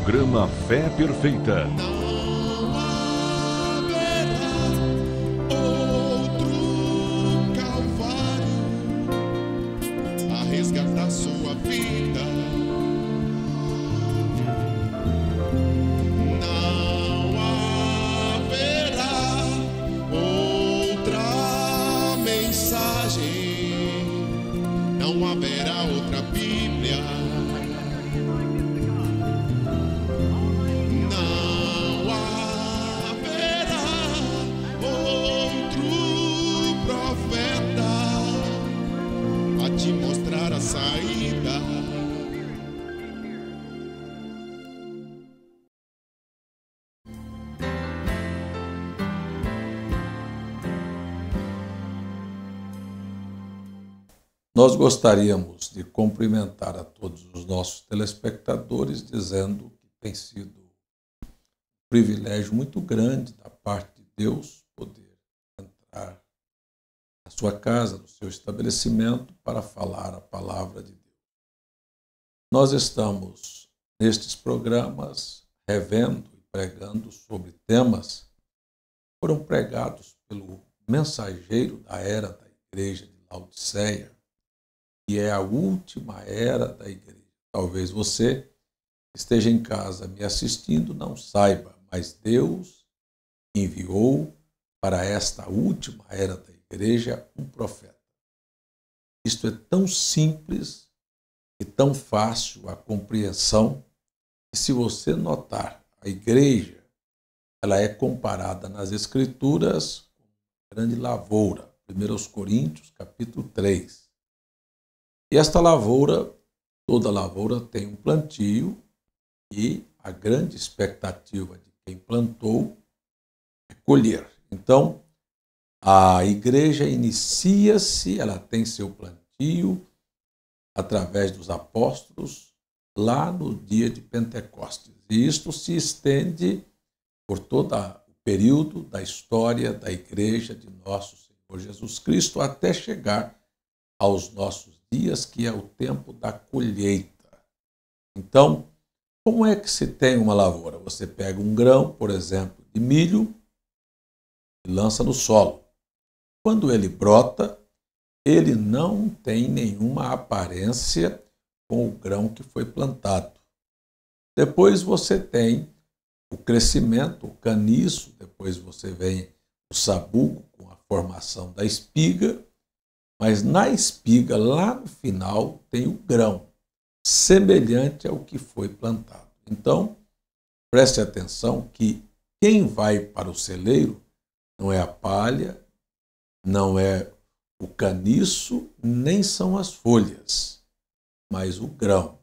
Programa Fé Perfeita. Não haverá outro Calvário a resgatar sua vida. Não haverá outra mensagem, não haverá outra Bíblia. Não haverá outro profeta a te mostrar a saída. Nós gostaríamos de cumprimentar a todos os nossos telespectadores, dizendo que tem sido um privilégio muito grande da parte de Deus poder entrar na sua casa, no seu estabelecimento, para falar a palavra de Deus. Nós estamos, nestes programas, revendo e pregando sobre temas que foram pregados pelo mensageiro da era da igreja de Laodiceia, que é a última era da igreja. Talvez você esteja em casa me assistindo, não saiba, mas Deus enviou para esta última era da igreja um profeta. Isto é tão simples e tão fácil a compreensão que, se você notar, a igreja ela é comparada nas Escrituras com uma grande lavoura. 1 Coríntios, capítulo 3. E esta lavoura, toda lavoura tem um plantio, e a grande expectativa de quem plantou é colher. Então, a igreja inicia-se, ela tem seu plantio através dos apóstolos lá no dia de Pentecostes. E isto se estende por todo o período da história da igreja de nosso Senhor Jesus Cristo, até chegar aos nossos dias, que é o tempo da colheita. Então, como é que se tem uma lavoura? Você pega um grão, por exemplo, de milho e lança no solo. Quando ele brota, ele não tem nenhuma aparência com o grão que foi plantado. Depois você tem o crescimento, o caniço, depois você vem o sabugo com a formação da espiga, mas na espiga, lá no final, tem o grão, semelhante ao que foi plantado. Então, preste atenção que quem vai para o celeiro não é a palha, não é o caniço, nem são as folhas, mas o grão.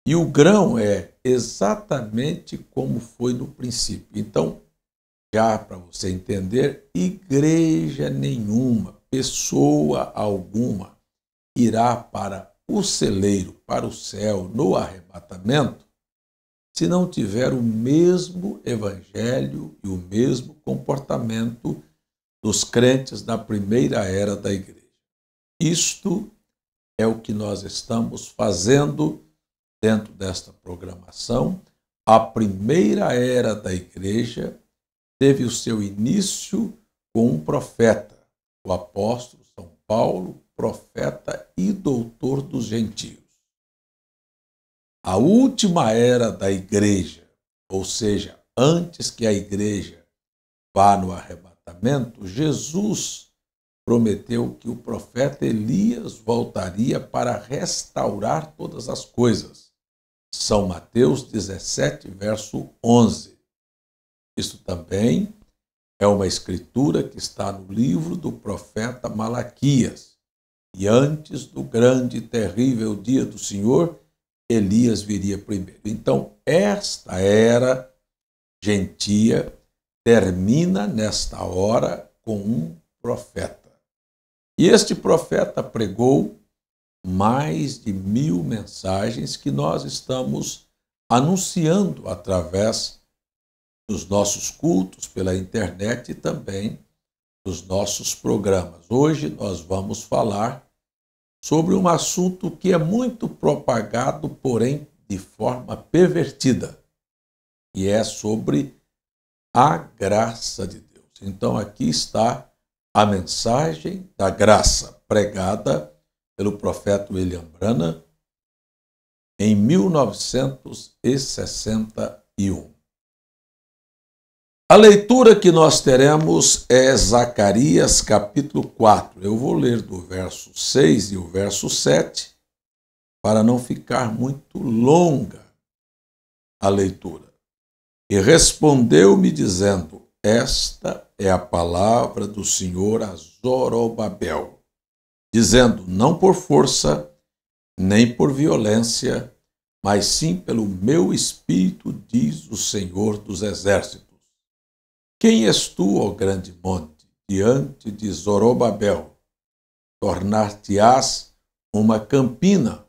E o grão é exatamente como foi no princípio. Então, já para você entender, igreja nenhuma, pessoa alguma irá para o celeiro, para o céu, no arrebatamento, se não tiver o mesmo evangelho e o mesmo comportamento dos crentes da primeira era da igreja. Isto é o que nós estamos fazendo dentro desta programação. A primeira era da igreja teve o seu início com um profeta, o apóstolo São Paulo, profeta e doutor dos gentios. A última era da igreja, ou seja, antes que a igreja vá no arrebatamento, Jesus prometeu que o profeta Elias voltaria para restaurar todas as coisas. São Mateus 17, verso 11. Isto também é uma escritura que está no livro do profeta Malaquias. E antes do grande e terrível dia do Senhor, Elias viria primeiro. Então, esta era gentia termina nesta hora com um profeta. E este profeta pregou mais de 1000 mensagens que nós estamos anunciando através dos nossos cultos pela internet e também dos nossos programas. Hoje nós vamos falar sobre um assunto que é muito propagado, porém de forma pervertida, e é sobre a graça de Deus. Então aqui está a mensagem da graça pregada pelo profeta William Branham em 1961. A leitura que nós teremos é Zacarias capítulo 4. Eu vou ler do verso 6 e o verso 7, para não ficar muito longa a leitura. E respondeu-me dizendo: esta é a palavra do Senhor a Zorobabel, dizendo: não por força, nem por violência, mas sim pelo meu espírito, diz o Senhor dos Exércitos. Quem és tu, ó grande monte, diante de Zorobabel? Tornar-te-ás uma campina,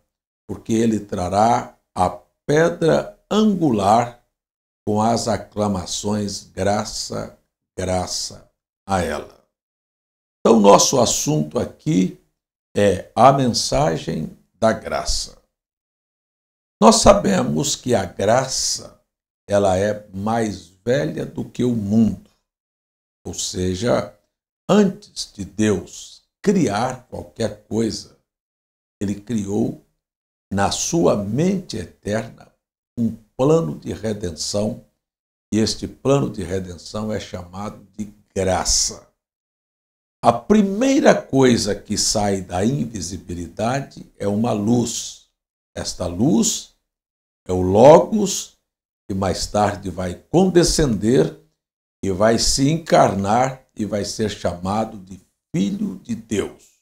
porque ele trará a pedra angular com as aclamações graça, graça a ela. Então, nosso assunto aqui é a mensagem da graça. Nós sabemos que a graça, ela é mais velha do que o mundo. Ou seja, antes de Deus criar qualquer coisa, ele criou na sua mente eterna um plano de redenção, e este plano de redenção é chamado de graça. A primeira coisa que sai da invisibilidade é uma luz. Esta luz é o Logos, que mais tarde vai condescender e vai se encarnar e vai ser chamado de Filho de Deus.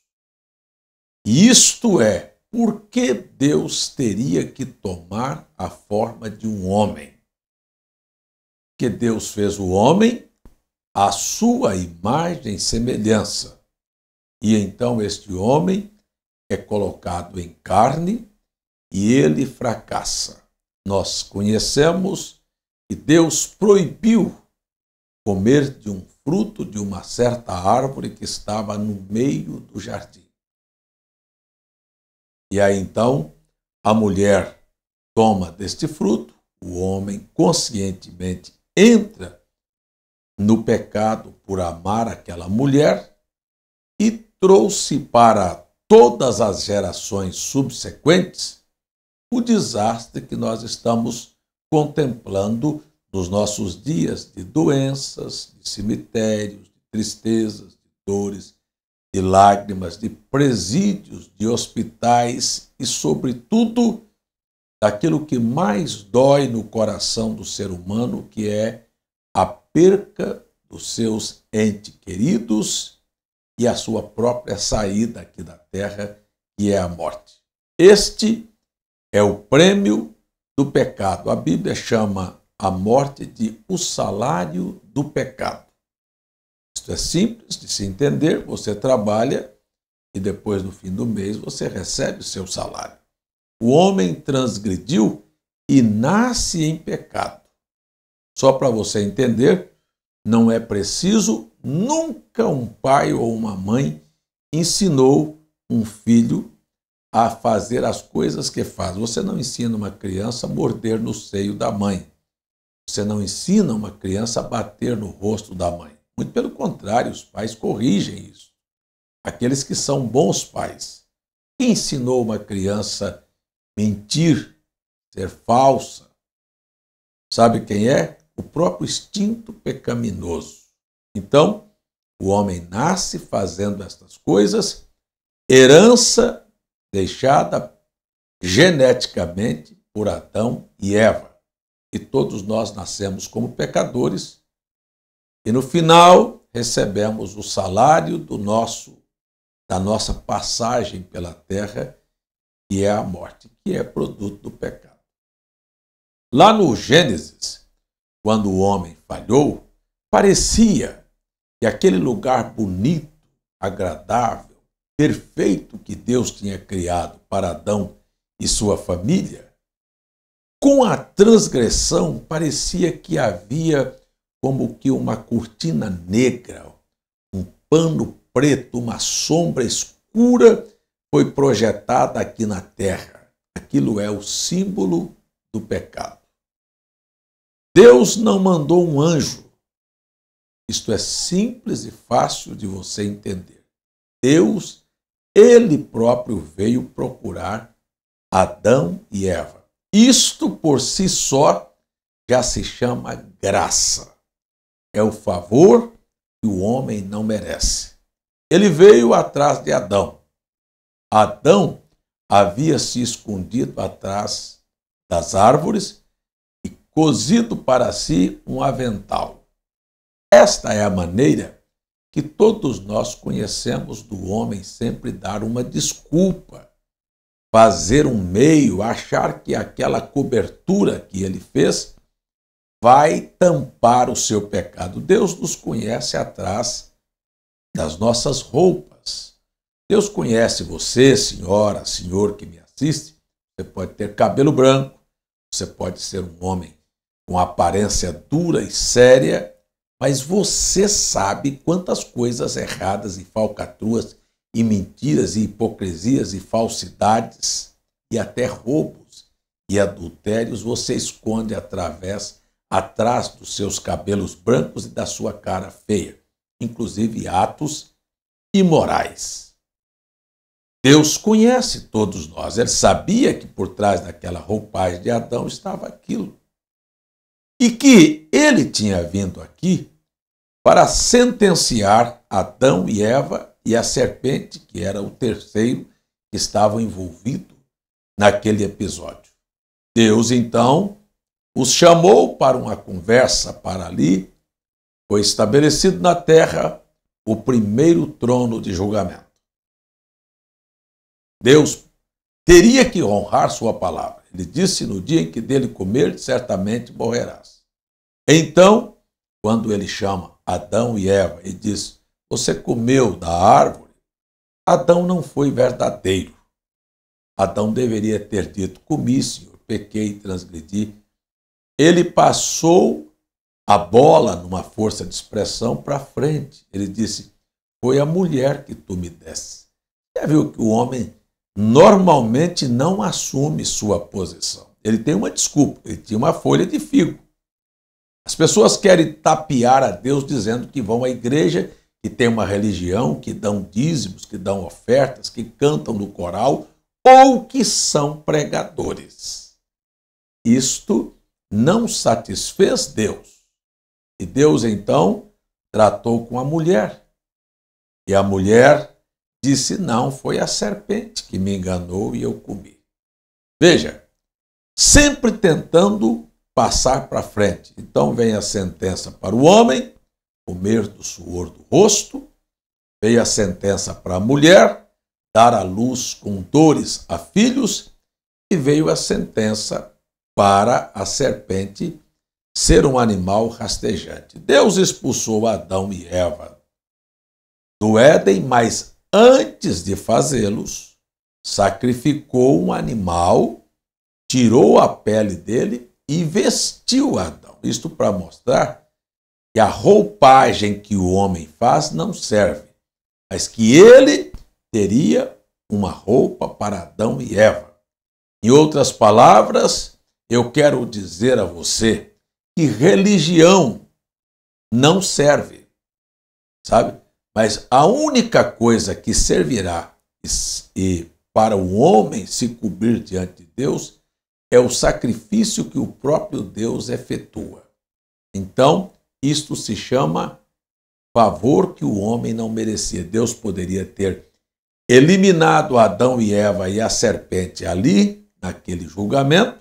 E isto é, por que Deus teria que tomar a forma de um homem? Que Deus fez o homem à sua imagem e semelhança. E então este homem é colocado em carne e ele fracassa. Nós conhecemos que Deus proibiu comer de um fruto de uma certa árvore que estava no meio do jardim. E aí então a mulher toma deste fruto, o homem conscientemente entra no pecado por amar aquela mulher e trouxe para todas as gerações subsequentes o desastre que nós estamos contemplando nos nossos dias de doenças, de cemitérios, de tristezas, de dores, de lágrimas, de presídios, de hospitais e, sobretudo, daquilo que mais dói no coração do ser humano, que é a perca dos seus entes queridos e a sua própria saída aqui da terra, que é a morte. Este é o prêmio do pecado. A Bíblia chama a morte de o salário do pecado. Isto é simples de se entender. Você trabalha e depois, no fim do mês, você recebe o seu salário. O homem transgrediu e nasce em pecado. Só para você entender, não é preciso, nunca um pai ou uma mãe ensinou um filho a fazer as coisas que faz. Você não ensina uma criança a morder no seio da mãe. Você não ensina uma criança a bater no rosto da mãe. Muito pelo contrário, os pais corrigem isso. Aqueles que são bons pais. Quem ensinou uma criança a mentir, ser falsa? Sabe quem é? O próprio instinto pecaminoso. Então, o homem nasce fazendo estas coisas, herança deixada geneticamente por Adão e Eva. E todos nós nascemos como pecadores e no final recebemos o salário da nossa passagem pela terra, que é a morte, que é produto do pecado. Lá no Gênesis, quando o homem falhou, parecia que aquele lugar bonito, agradável, perfeito que Deus tinha criado para Adão e sua família, com a transgressão parecia que havia como que uma cortina negra, um pano preto, uma sombra escura foi projetada aqui na terra. Aquilo é o símbolo do pecado. Deus não mandou um anjo. Isto é simples e fácil de você entender. Deus, ele próprio veio procurar Adão e Eva. Isto por si só já se chama graça. É o favor que o homem não merece. Ele veio atrás de Adão. Adão havia se escondido atrás das árvores e cozido para si um avental. Esta é a maneira que todos nós conhecemos do homem sempre dar uma desculpa, fazer um meio, achar que aquela cobertura que ele fez vai tampar o seu pecado. Deus nos conhece atrás das nossas roupas. Deus conhece você, senhora, senhor que me assiste. Você pode ter cabelo branco, você pode ser um homem com aparência dura e séria, mas você sabe quantas coisas erradas e falcatruas e mentiras e hipocrisias e falsidades e até roubos e adultérios você esconde atrás dos seus cabelos brancos e da sua cara feia, inclusive atos imorais. Deus conhece todos nós. Ele sabia que por trás daquela roupagem de Adão estava aquilo. E que ele tinha vindo aqui para sentenciar Adão e Eva e a serpente, que era o terceiro que estava envolvido naquele episódio. Deus, então, os chamou para uma conversa para ali. Foi estabelecido na terra o primeiro trono de julgamento. Deus teria que honrar sua palavra. Ele disse: no dia em que dele comer, certamente morrerás. Então, quando ele chama Adão e Eva e diz: você comeu da árvore, Adão não foi verdadeiro. Adão deveria ter dito: comi, Senhor, pequei e transgredi. Ele passou a bola numa força de expressão para frente. Ele disse: foi a mulher que tu me deste. Já viu que o homem normalmente não assume sua posição. Ele tem uma desculpa, ele tinha uma folha de figo. As pessoas querem tapear a Deus dizendo que vão à igreja, que tem uma religião, que dão dízimos, que dão ofertas, que cantam no coral ou que são pregadores. Isto não satisfez Deus. E Deus, então, tratou com a mulher. E a mulher disse: não, foi a serpente que me enganou e eu comi. Veja, sempre tentando passar para frente. Então vem a sentença para o homem, comer do suor do rosto. Veio a sentença para a mulher, dar à luz com dores a filhos. E veio a sentença para a serpente ser um animal rastejante. Deus expulsou Adão e Eva do Éden, mas antes de fazê-los, sacrificou um animal, tirou a pele dele e vestiu Adão. Isto para mostrar que a roupagem que o homem faz não serve, mas que ele teria uma roupa para Adão e Eva. Em outras palavras, eu quero dizer a você que religião não serve, sabe? Mas a única coisa que servirá e para o homem se cobrir diante de Deus é o sacrifício que o próprio Deus efetua. Então, isto se chama favor que o homem não merecia. Deus poderia ter eliminado Adão e Eva e a serpente ali, naquele julgamento,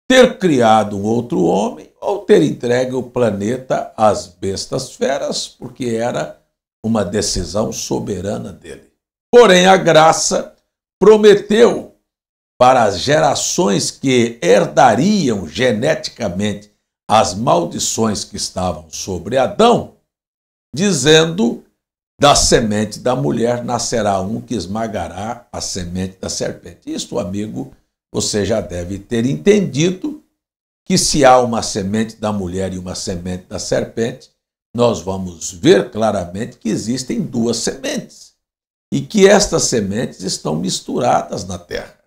ter criado um outro homem ou ter entregue o planeta às bestas feras, porque era uma decisão soberana dele. Porém, a graça prometeu para as gerações que herdariam geneticamente as maldições que estavam sobre Adão, dizendo: da semente da mulher nascerá um que esmagará a semente da serpente. Isto, amigo, você já deve ter entendido que se há uma semente da mulher e uma semente da serpente, nós vamos ver claramente que existem duas sementes e que estas sementes estão misturadas na terra.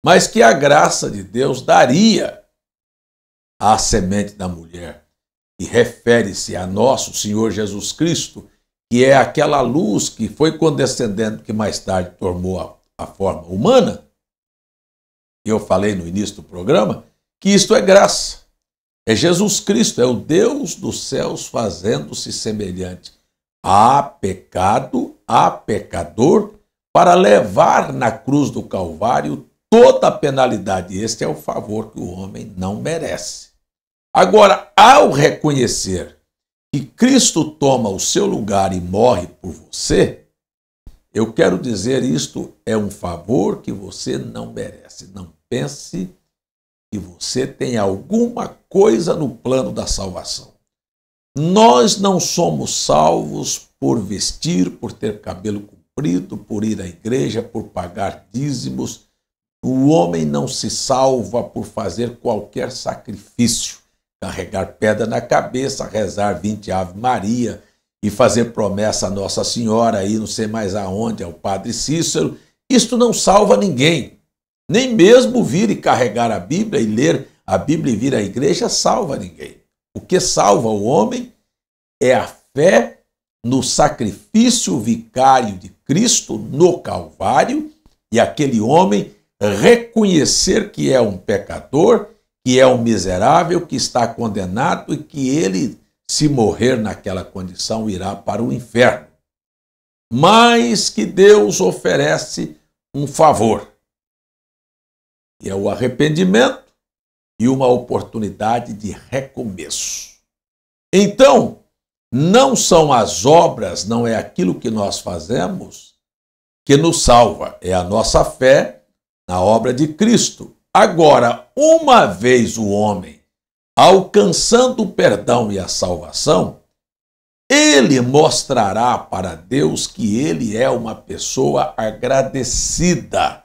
mas que a graça de Deus daria à semente da mulher. E refere-se a nosso Senhor Jesus Cristo, que é aquela luz que foi condescendendo, que mais tarde tomou a forma humana. E eu falei no início do programa que isto é graça. É Jesus Cristo, é o Deus dos céus fazendo-se semelhante a pecado, a pecador, para levar na cruz do Calvário toda a penalidade. Este é o favor que o homem não merece. Agora, ao reconhecer que Cristo toma o seu lugar e morre por você, eu quero dizer, isto é um favor que você não merece. Não pense que você tem alguma coisa no plano da salvação. Nós não somos salvos por vestir, por ter cabelo comprido, por ir à igreja, por pagar dízimos. O homem não se salva por fazer qualquer sacrifício, carregar pedra na cabeça, rezar 20 Ave Maria e fazer promessa a Nossa Senhora, aí não sei mais aonde, ao Padre Cícero. Isto não salva ninguém. Nem mesmo vir e carregar a Bíblia e ler a Bíblia e vir à igreja salva ninguém. O que salva o homem é a fé no sacrifício vicário de Cristo no Calvário e aquele homem reconhecer que é um pecador, que é um miserável, que está condenado e que ele, se morrer naquela condição, irá para o inferno. Mas que Deus oferece um favor. E é o arrependimento e uma oportunidade de recomeço. Então, não são as obras, não é aquilo que nós fazemos que nos salva, é a nossa fé na obra de Cristo. Agora, uma vez o homem alcançando o perdão e a salvação, ele mostrará para Deus que ele é uma pessoa agradecida.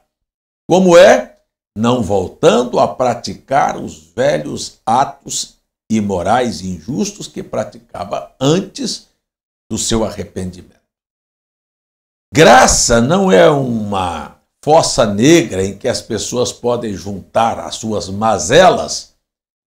Como é? Não voltando a praticar os velhos atos imorais e injustos que praticava antes do seu arrependimento. Graça não é uma fossa negra em que as pessoas podem juntar as suas mazelas,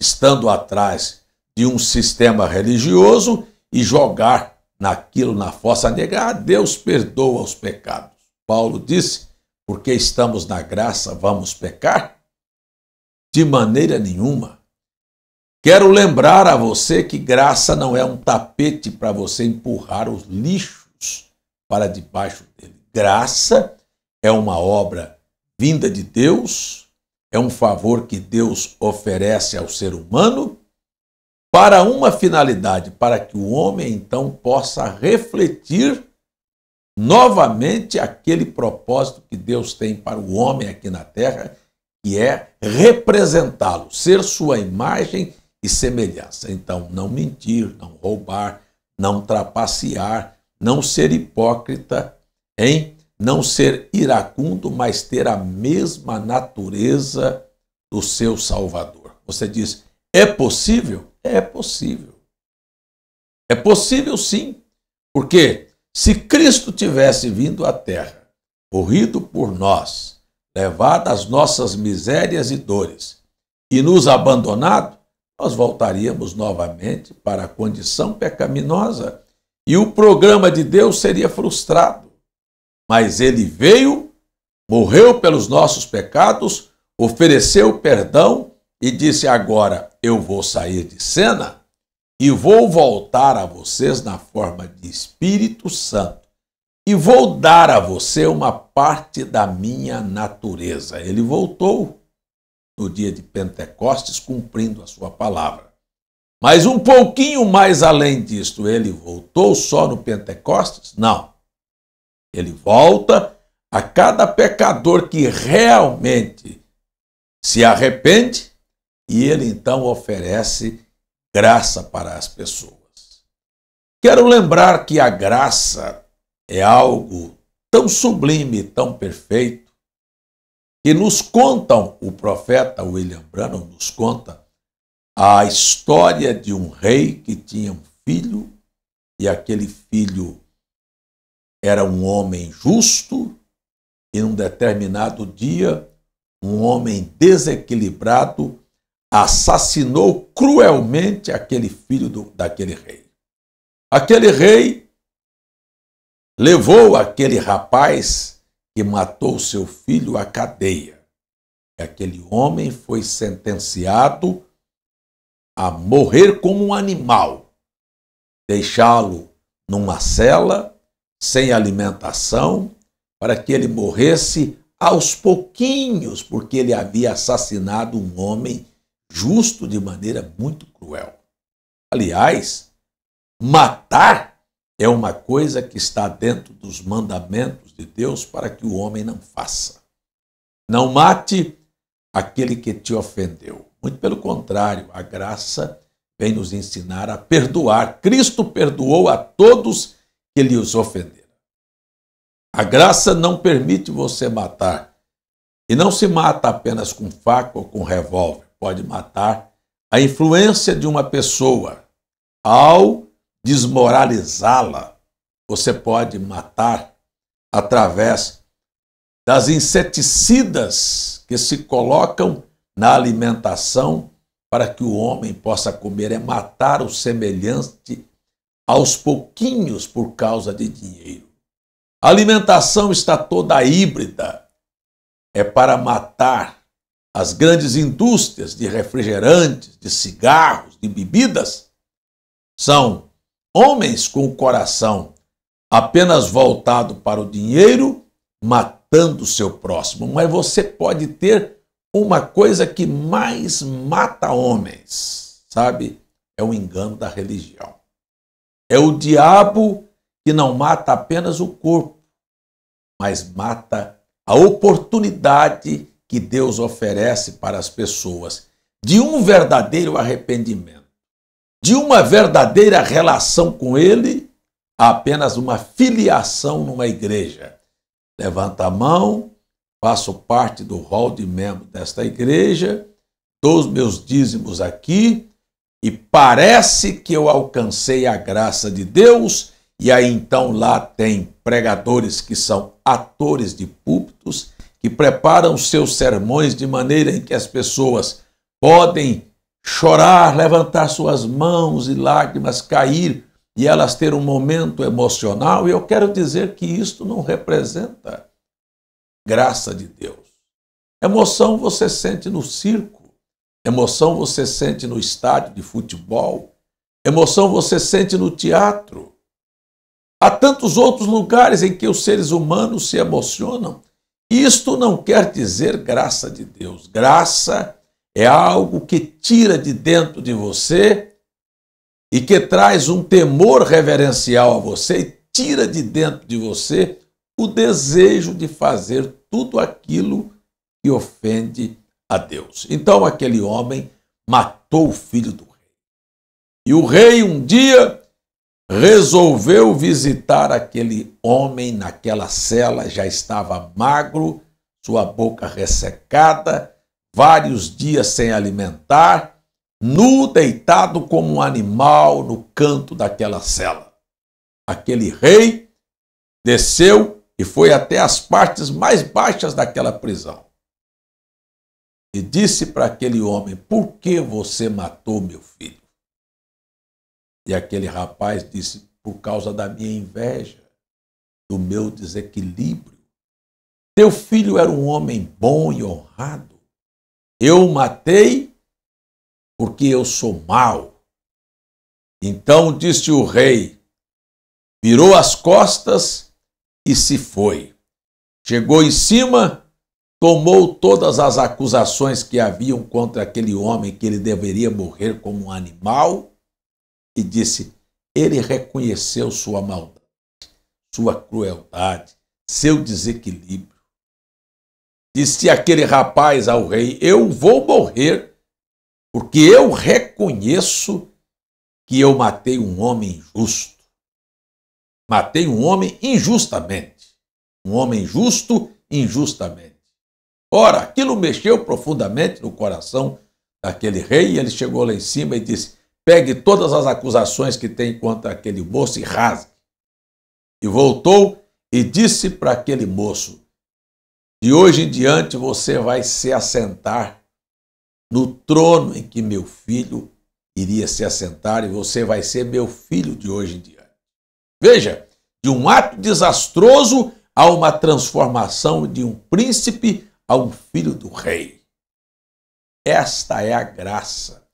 estando atrás de um sistema religioso, e jogar naquilo na fossa negra. Deus perdoa os pecados. Paulo disse: porque estamos na graça, vamos pecar? De maneira nenhuma. Quero lembrar a você que graça não é um tapete para você empurrar os lixos para debaixo dele. Graça é uma obra vinda de Deus, é um favor que Deus oferece ao ser humano para uma finalidade, para que o homem então possa refletir novamente aquele propósito que Deus tem para o homem aqui na terra, que é representá-lo, ser sua imagem e semelhança. Então, não mentir, não roubar, não trapacear, não ser hipócrita, não ser iracundo, mas ter a mesma natureza do seu Salvador. Você diz, é possível? É possível. É possível sim, porque se Cristo tivesse vindo à terra, morrido por nós, levado as nossas misérias e dores e nos abandonado, nós voltaríamos novamente para a condição pecaminosa e o programa de Deus seria frustrado. Mas ele veio, morreu pelos nossos pecados, ofereceu perdão e disse: agora eu vou sair de cena e vou voltar a vocês na forma de Espírito Santo e vou dar a você uma parte da minha natureza. Ele voltou no dia de Pentecostes, cumprindo a sua palavra. Mas um pouquinho mais além disto, ele voltou só no Pentecostes? Não. Ele volta a cada pecador que realmente se arrepende e ele então oferece graça para as pessoas. Quero lembrar que a graça é algo tão sublime, tão perfeito, que nos contam, o profeta William Branham nos conta a história de um rei que tinha um filho e aquele filho era um homem justo e num determinado dia um homem desequilibrado, assassinou cruelmente aquele filho daquele rei. Aquele rei levou aquele rapaz que matou seu filho à cadeia. E aquele homem foi sentenciado a morrer como um animal, deixá-lo numa cela, sem alimentação, para que ele morresse aos pouquinhos, porque ele havia assassinado um homem justo de maneira muito cruel. Aliás, matar é uma coisa que está dentro dos mandamentos de Deus para que o homem não faça. Não mate aquele que te ofendeu. Muito pelo contrário, a graça vem nos ensinar a perdoar. Cristo perdoou a todos que lhes ofenderam. A graça não permite você matar. E não se mata apenas com faca ou com revólver. Pode matar a influência de uma pessoa. Ao desmoralizá-la, você pode matar através das inseticidas que se colocam na alimentação para que o homem possa comer. É matar o semelhante aos pouquinhos por causa de dinheiro. A alimentação está toda híbrida. É para matar as grandes indústrias de refrigerantes, de cigarros, de bebidas. São homens com o coração apenas voltado para o dinheiro, matando o seu próximo. Mas você pode ter uma coisa que mais mata homens, sabe? É o engano da religião. É o diabo que não mata apenas o corpo, mas mata a oportunidade que Deus oferece para as pessoas de um verdadeiro arrependimento, de uma verdadeira relação com Ele, a apenas uma filiação numa igreja. Levanta a mão, faço parte do rol de membro desta igreja, dou os meus dízimos aqui e parece que eu alcancei a graça de Deus. E aí então lá tem pregadores que são atores de púlpitos, que preparam seus sermões de maneira em que as pessoas podem chorar, levantar suas mãos e lágrimas cair e elas ter um momento emocional. E eu quero dizer que isto não representa graça de Deus. Emoção você sente no circo, emoção você sente no estádio de futebol, emoção você sente no teatro. Há tantos outros lugares em que os seres humanos se emocionam. Isto não quer dizer graça de Deus. Graça é algo que tira de dentro de você e que traz um temor reverencial a você e tira de dentro de você o desejo de fazer tudo aquilo que ofende a Deus. Então aquele homem matou o filho do rei. E o rei um dia resolveu visitar aquele homem naquela cela, já estava magro, sua boca ressecada, vários dias sem alimentar, nu, deitado como um animal no canto daquela cela. Aquele rei desceu e foi até as partes mais baixas daquela prisão. E disse para aquele homem: por que você matou meu filho? E aquele rapaz disse: por causa da minha inveja, do meu desequilíbrio. Teu filho era um homem bom e honrado. Eu o matei porque eu sou mau. Então disse o rei, virou as costas e se foi. Chegou em cima, tomou todas as acusações que haviam contra aquele homem, que ele deveria morrer como um animal, e disse: ele reconheceu sua maldade, sua crueldade, seu desequilíbrio. Disse aquele rapaz ao rei: eu vou morrer porque eu reconheço que eu matei um homem injusto. Matei um homem injustamente. Um homem justo injustamente. Ora, aquilo mexeu profundamente no coração daquele rei e ele chegou lá em cima e disse: pegue todas as acusações que tem contra aquele moço e rasgue. E voltou e disse para aquele moço: De hoje em diante você vai se assentar no trono em que meu filho iria se assentar e você vai ser meu filho de hoje em diante. Veja, de um ato desastroso a uma transformação de um príncipe a um filho do rei. Esta é a graça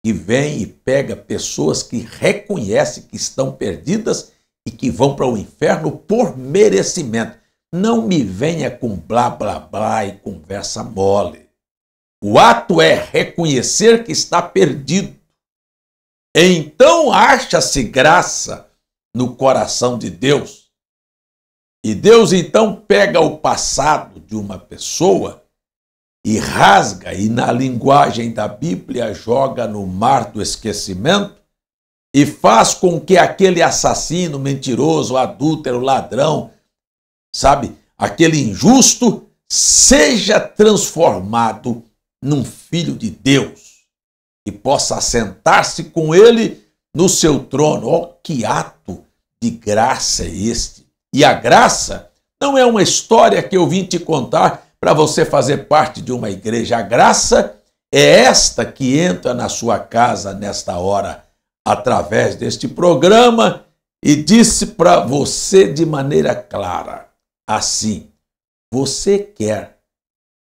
que vem e pega pessoas que reconhecem que estão perdidas e que vão para o inferno por merecimento. Não me venha com blá, blá, blá e conversa mole. O ato é reconhecer que está perdido. Então acha-se graça no coração de Deus. E Deus então pega o passado de uma pessoa e rasga, e na linguagem da Bíblia joga no mar do esquecimento e faz com que aquele assassino, mentiroso, adúltero, ladrão, sabe, aquele injusto, seja transformado num filho de Deus e possa assentar-se com ele no seu trono. Oh, que ato de graça é este! E a graça não é uma história que eu vim te contar para você fazer parte de uma igreja. A graça é esta que entra na sua casa nesta hora, através deste programa, e disse para você de maneira clara, assim: você quer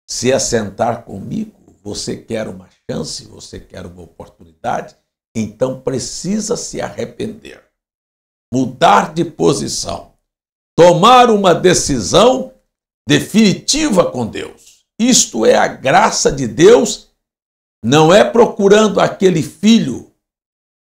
se assentar comigo? Você quer uma chance? Você quer uma oportunidade? Então precisa se arrepender, mudar de posição, tomar uma decisão definitiva com Deus. Isto é a graça de Deus, não é procurando aquele filho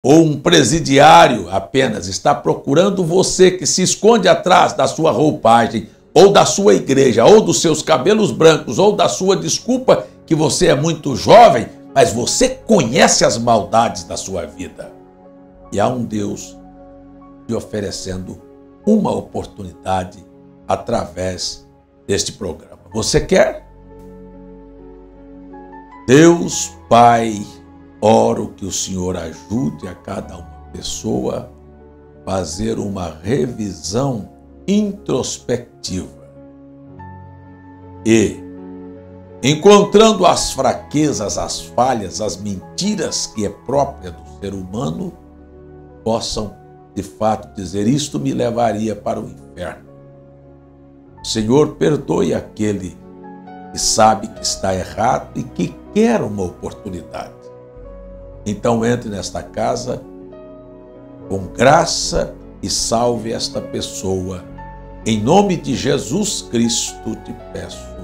ou um presidiário apenas, está procurando você que se esconde atrás da sua roupagem, ou da sua igreja, ou dos seus cabelos brancos, ou da sua desculpa que você é muito jovem, mas você conhece as maldades da sua vida. E há um Deus te oferecendo uma oportunidade através deste programa. Você quer? Deus Pai, oro que o Senhor ajude a cada uma pessoa a fazer uma revisão introspectiva e, encontrando as fraquezas, as falhas, as mentiras que é própria do ser humano, possam de fato dizer: isto me levaria para o inferno. Senhor, perdoe aquele que sabe que está errado e que quer uma oportunidade. Então entre nesta casa com graça e salve esta pessoa. Em nome de Jesus Cristo te peço.